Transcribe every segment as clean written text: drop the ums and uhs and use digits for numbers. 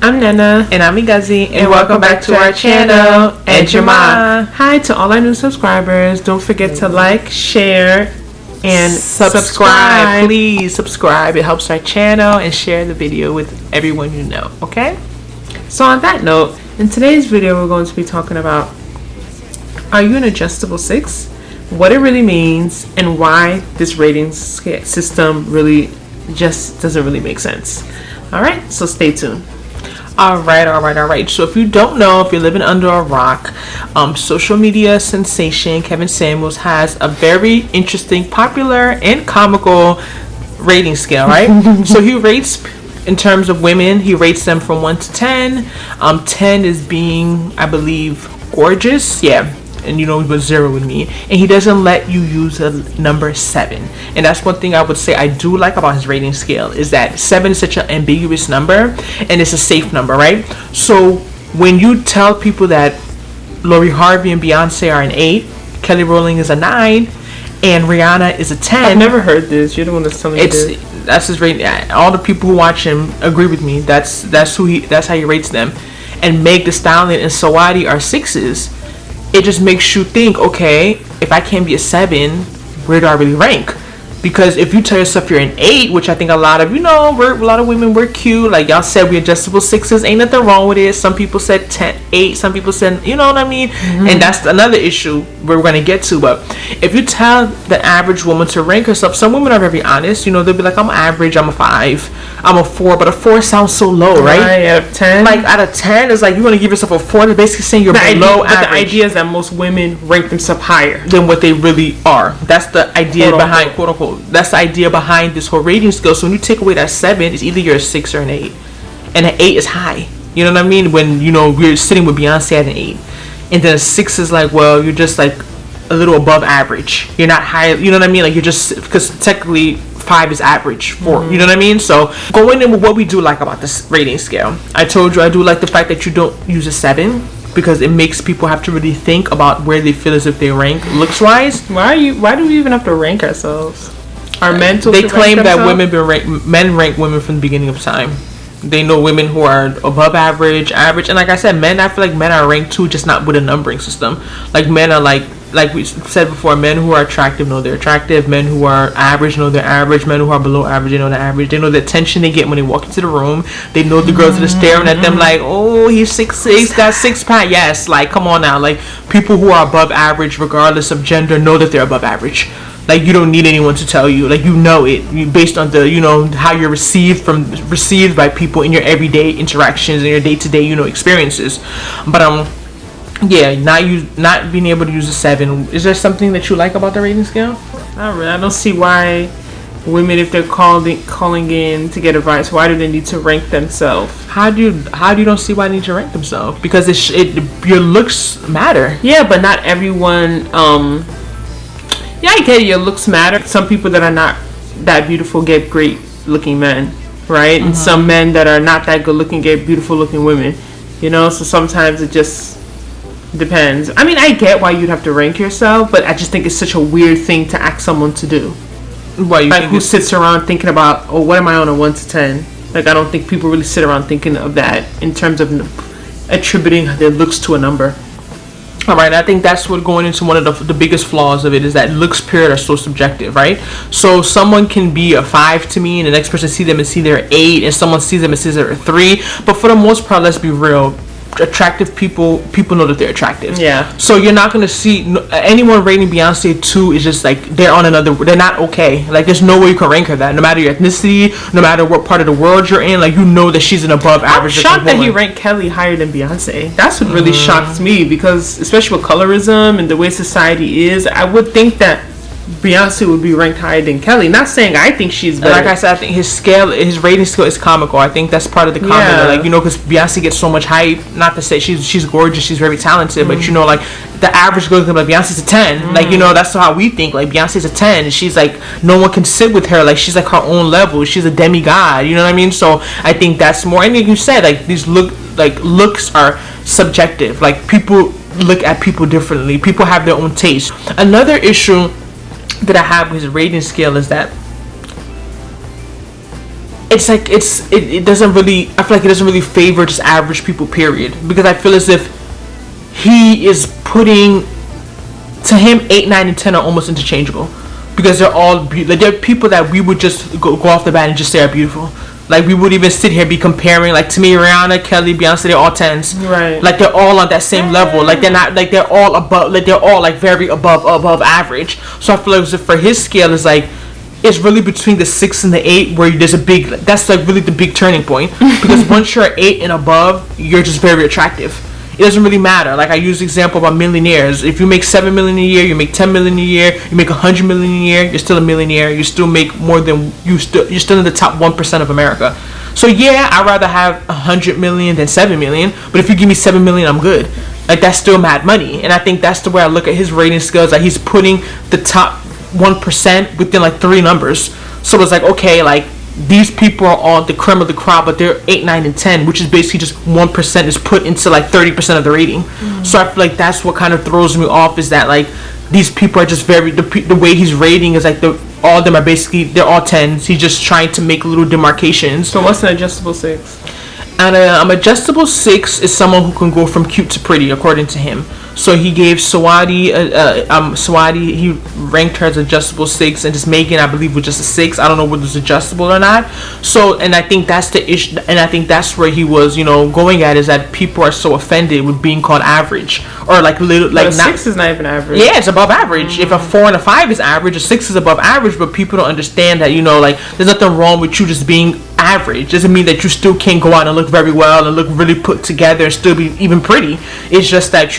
I'm Nnena. And I'm Ngozi, and welcome back to our channel, Ejima. Hi to all our new subscribers. Don't forget to like, share, and subscribe. Please subscribe. It helps our channel, and share the video with everyone you know, okay? So on that note, in today's video we're going to be talking about, are you an adjustable 6? What it really means, and why this rating system really just doesn't really make sense. Alright, so stay tuned. All right. So if you don't know, if you're living under a rock, social media sensation Kevin Samuels has a very interesting, popular, and comical rating scale, right? So he rates, in terms of women, he rates them from 1 to 10. 10 is being, I believe, gorgeous. Yeah. And you know, it was 0 with me, and he doesn't let you use a number 7. And that's one thing I would say I do like about his rating scale, is that 7 is such an ambiguous number, and it's a safe number, right? So when you tell people that Lori Harvey and Beyonce are an 8, Kelly Rowland is a 9, and Rihanna is a 10. I've never heard this. You're the one that's telling me this. That's his rating. All the people who watch him agree with me. That's how he rates them. And Meg Thee Stallion and Saweetie are 6s. It just makes you think, okay, if I can't be a 7, where do I really rank? Because if you tell yourself you're an 8, which I think a lot of, a lot of women, we're cute. Like y'all said, we adjustable 6s. Ain't nothing wrong with it. Some people said 10, 8. Some people said, you know what I mean? Mm-hmm. And that's another issue we're going to get to. But if you tell the average woman to rank herself, some women are very honest. They'll be like, I'm average, I'm a 5, I'm a 4. But a 4 sounds so low, right? Out of 10? Like out of 10, it's like you want to give yourself a 4. They're basically saying you're below average. But the idea is that most women rank themselves higher than what they really are. That's the idea behind, quote unquote. That's the idea behind this whole rating scale. So when you take away that 7, it's either you're a 6 or an 8, and an 8 is high. You know what I mean? When we're sitting with Beyonce at an 8, and then a 6 is like, well, you're just like a little above average. You're not high. You know what I mean? Like you're just, because technically 5 is average, 4. You know what I mean? So going in with what we do like about this rating scale, I told you I do like the fact that you don't use a 7, because it makes people have to really think about where they feel as if they rank looks wise. Why do we even have to rank ourselves? Are men They claim that men rank women from the beginning of time. They know women who are above average, and like I said, men, I feel like men are ranked too, just not with a numbering system. Like men are like we said before, men who are attractive know they're attractive, men who are average know they're average, men who are below average, they know they're average. They know the attention they get when they walk into the room. They know the girls that are staring at them like, oh, he's 6'6", got 6-pack. Yes, like come on now. Like people who are above average, regardless of gender, know that they're above average. Like you don't need anyone to tell you. Like you know it based on the how you're received by people in your everyday interactions and your day-to-day experiences. But yeah, not being able to use a 7. Is there something that you like about the rating scale? Not really. I don't see why women, if they're calling in to get advice, why do they need to rank themselves? How do you don't see why they need to rank themselves? Because your looks matter. Yeah, but not everyone. Yeah, I get it, your looks matter. Some people that are not that beautiful get great looking men, right? And some men that are not that good looking get beautiful looking women. So sometimes it just depends. I mean, I get why you'd have to rank yourself, but I just think it's such a weird thing to ask someone to do. Why you think who sits around thinking about, what am I on a 1 to 10? Like I don't think people really sit around thinking of that in terms of attributing their looks to a number. All right, I think that's what going into one of the biggest flaws of it is that looks period are so subjective, right? So someone can be a 5 to me, and the next person see them and see they're 8, and someone sees them and sees they're a 3. But for the most part, let's be real, attractive people know that they're attractive. Yeah. So you're not gonna see anyone rating Beyonce 2 is just like they're not okay. Like there's no way you can rank her that, no matter your ethnicity, no matter what part of the world you're in. Like that she's an above average. I'm shocked that he ranked Kelly higher than Beyonce. That's what really shocks me, because especially with colorism and the way society is, I would think that Beyonce would be ranked higher than Kelly. Not saying I think she's better. Like I said, I think his rating scale is comical. I think that's part of the comment. Yeah. Because Beyonce gets so much hype. Not to say she's gorgeous, she's very talented, but like the average girl is like Beyonce's a 10. Like that's how we think. Like Beyonce's a 10, and she's like no one can sit with her. Like she's like her own level. She's a demigod. You know what I mean? So I think that's more. And like you said, like these looks are subjective. Like people look at people differently. People have their own taste. Another issue that I have with his rating scale is that it's like it doesn't really, I feel like it doesn't really favor just average people, period, because I feel as if he is putting, to him, 8, 9, and 10 are almost interchangeable, because they're all like, they're people that we would just go off the bat and just say are beautiful. Like, we would even sit here be comparing, like, to me, Rihanna, Kelly, Beyonce, they're all 10s. Right. Like, they're all on that same level. Like, they're not, like, they're all above, like, they're all, like, very above average. So I feel like for his scale, is like, it's really between the 6 and the 8 where there's a big, that's, like, really the big turning point. Because once you're at 8 and above, you're just very attractive. It doesn't really matter. Like, I use the example about millionaires. If you make 7 million a year, you make 10 million a year, you make 100 million a year, you're still a millionaire. You still make more than you're still in the top 1% of America. So yeah, I'd rather have 100 million than 7 million. But if you give me 7 million, I'm good. Like, that's still mad money. And I think that's the way I look at his rating skills. Like, he's putting the top 1% within like 3 numbers. So it's like, okay, like, these people are all the creme of the crop, but they're 8, 9, and 10, which is basically just 1% is put into like 30% of the rating. So I feel like that's what kind of throws me off, is that like these people are just very, the way he's rating is like all of them are basically, they're all 10s. He's just trying to make little demarcations. So what's an adjustable 6? And an adjustable 6 is someone who can go from cute to pretty, according to him. So he gave Swati, he ranked her as adjustable 6, and just Megan, I believe, was just a 6. I don't know whether it's adjustable or not. So, and I think that's the issue, and I think that's where he was, going at, is that people are so offended with being called average, or like little, like, but a 6 is not even average. Yeah, it's above average. If a 4 and a 5 is average, a 6 is above average. But people don't understand that, like, there's nothing wrong with you just being average. Doesn't mean that you still can't go out and look very well and look really put together and still be even pretty. It's just that,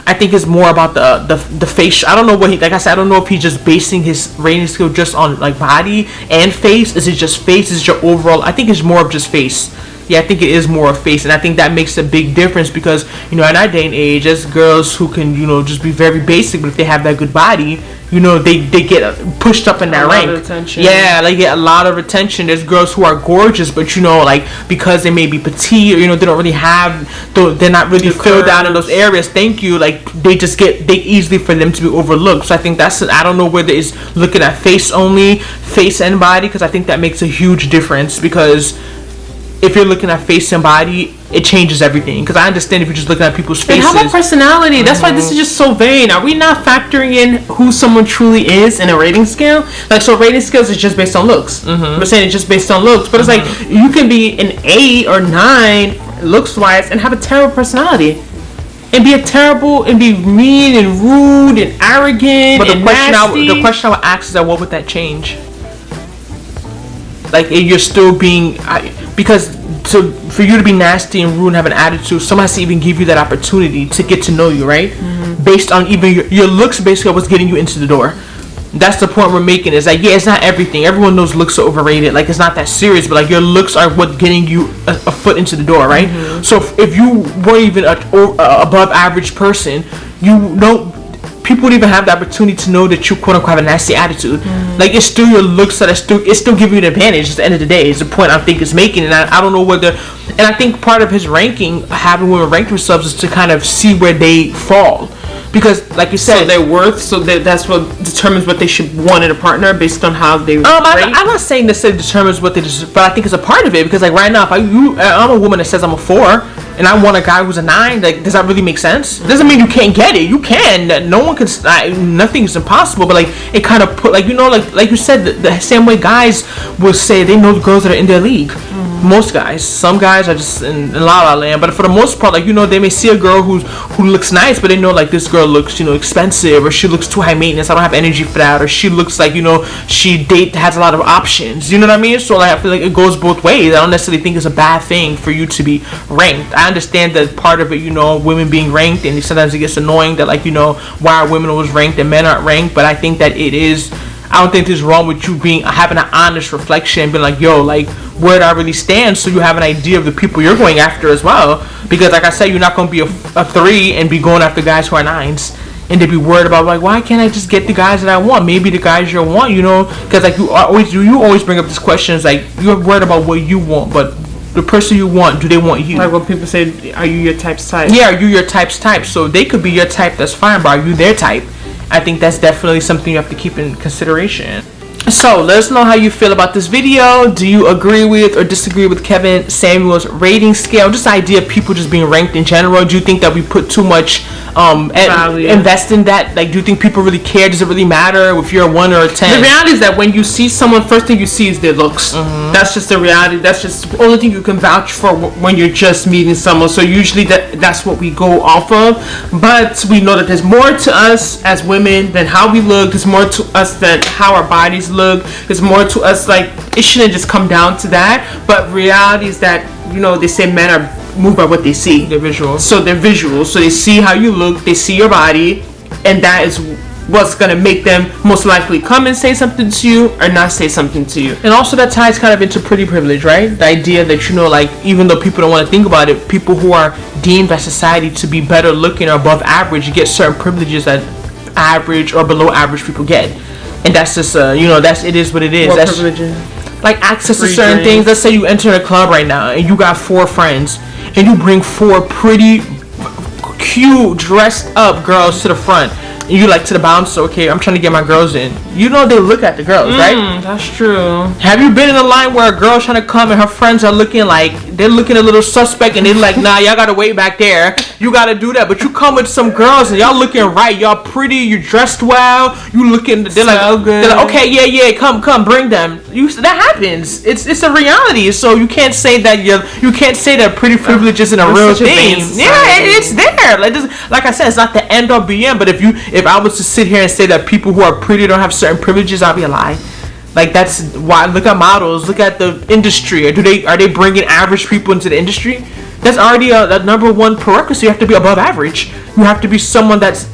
I think it's more about the face. I don't know what he, like I said, I don't know if he's just basing his rating scale just on like body and face. Is it just face? Is it your overall? I think it's more of just face. Yeah, I think it is more of face, and I think that makes a big difference, because in our day and age, there's girls who can just be very basic, but if they have that good body, they get pushed up in that rank. A lot of attention. Yeah, they get a lot of attention. There's girls who are gorgeous, but like, because they may be petite, or they don't really have, they're not really filled out in those areas. Thank you. Like, they easily for them to be overlooked. So I think I don't know whether it's looking at face only, face and body, because I think that makes a huge difference, because if you're looking at face and body, it changes everything. Because I understand if you're just looking at people's faces. And how about personality? That's why this is just so vain. Are we not factoring in who someone truly is in a rating scale? Like, so rating scales is just based on looks. We're saying it's just based on looks. But it's like, you can be an 8 or 9 looks-wise and have a terrible personality. And be mean and rude and arrogant. But the question I would ask is that, what would that change? Like, you're still being, because for you to be nasty and rude and have an attitude, someone has to even give you that opportunity to get to know you, right? Based on even your looks, basically what's getting you into the door. That's the point we're making. Is like, yeah, it's not everything. Everyone knows looks are overrated. Like, it's not that serious, but like, your looks are what getting you a foot into the door, right? So if you were even a above average person, people would even have the opportunity to know that you, quote unquote, have a nasty attitude. Like, it's still your looks that it's still giving you an advantage at the end of the day, is the point I think it's making. And I don't know whether, and I think part of his ranking, having women rank themselves, is to kind of see where they fall. Because, like you said, so their worth, that's what determines what they should want in a partner, based on how they rate. I'm not saying this determines what they deserve, but I think it's a part of it. Because, like, right now, if I'm a woman that says I'm a 4, and I want a guy who's a 9, like, does that really make sense? It doesn't mean you can't get it. You can. No one can. Nothing is impossible. But like, it kind of put, like, like you said, the same way guys will say they know the girls that are in their league. Most guys. Some guys are just in la la land. But for the most part, like, they may see a girl who looks nice, but they know, like, this girl looks, expensive, or she looks too high maintenance. I don't have energy for that. Or she looks like, she has a lot of options. You know what I mean? So, like, I feel like it goes both ways. I don't necessarily think it's a bad thing for you to be ranked. I understand that part of it, women being ranked, and sometimes it gets annoying that, like, why are women always ranked and men aren't ranked? But I think that I don't think there's wrong with you having an honest reflection and being like, yo, like, where do I really stand? So you have an idea of the people you're going after as well. Because, like I said, you're not going to be a 3 and be going after guys who are 9s. And to be worried about, like, why can't I just get the guys that I want? Maybe the guys you want, because, like, you always bring up this question, is like, you're worried about what you want, but the person you want, do they want you? Like when people say, are you your type's type? Yeah, are you your type's type? So they could be your type, that's fine, but are you their type? I think that's definitely something you have to keep in consideration. So let us know how you feel about this video. Do you agree with or disagree with Kevin Samuel's rating scale? Just the idea of people just being ranked in general. Do you think that we put too much invest in that? Like, do you think people really care? Does it really matter if you're a 1 or a 10? The reality is that when you see someone, first thing you see is their looks. That's just the reality. That's just the only thing you can vouch for when you're just meeting someone. So usually that's what we go off of. But we know that there's more to us as women than how we look. There's more to us than how our bodies look. There's more to us. Like, it shouldn't just come down to that. But reality is that, you know, they say men are moved by what they see. They're visual. So they're visual. So they see how you look. They see your body, and that is what's gonna make them most likely come and say something to you or not say something to you. And also that ties kind of into pretty privilege, right? The idea that, you know, like, even though people don't want to think about it, people who are deemed by society to be better looking or above average get certain privileges that average or below average people get. And that's just you know, it is what it is. What that's privileges? like access to certain things. Let's say you enter a club right now and you got 4 friends and you bring 4 pretty cute dressed up girls to the front. You like to the bouncer, okay, I'm trying to get my girls in. You know they look at the girls, right? That's true. Have you been in a line where a girl's trying to come and her friends are looking like, they're looking a little suspect and they're like, nah, y'all gotta wait back there. You gotta do that. But you come with some girls and y'all looking right. Y'all pretty, you dressed well, you looking, they're like, good. They're like, okay, yeah, come, bring them. That happens. It's a reality. So you can't say that you can't say that pretty privilege isn't a real thing. Yeah, it's there. Like I said, it's not the end or beginning. But if I was to sit here and say that people who are pretty don't have certain privileges, I'd be a lie. Like, that's why. Look at models. Look at the industry. Are they bringing average people into the industry? That's already a number one prerequisite. You have to be above average. You have to be someone that's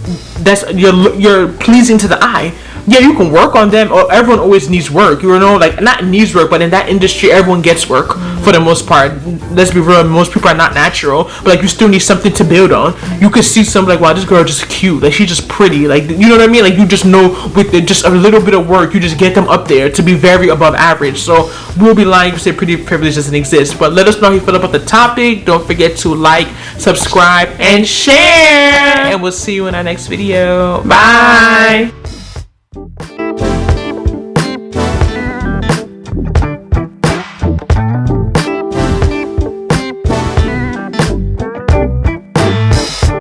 you're pleasing to the eye. Yeah, you can work on them. Or everyone always needs work. You know, like, not needs work, but in that industry, everyone gets work for the most part. Let's be real. Most people are not natural, but like, you still need something to build on. You could see something like, wow, this girl just cute. Like, she's just pretty. Like, you know what I mean? Like, you just know with just a little bit of work, you just get them up there to be very above average. So we'll be lying to say pretty privilege doesn't exist. But let us know how you feel about the topic. Don't forget to like, subscribe, and share. And we'll see you in our next video. Bye.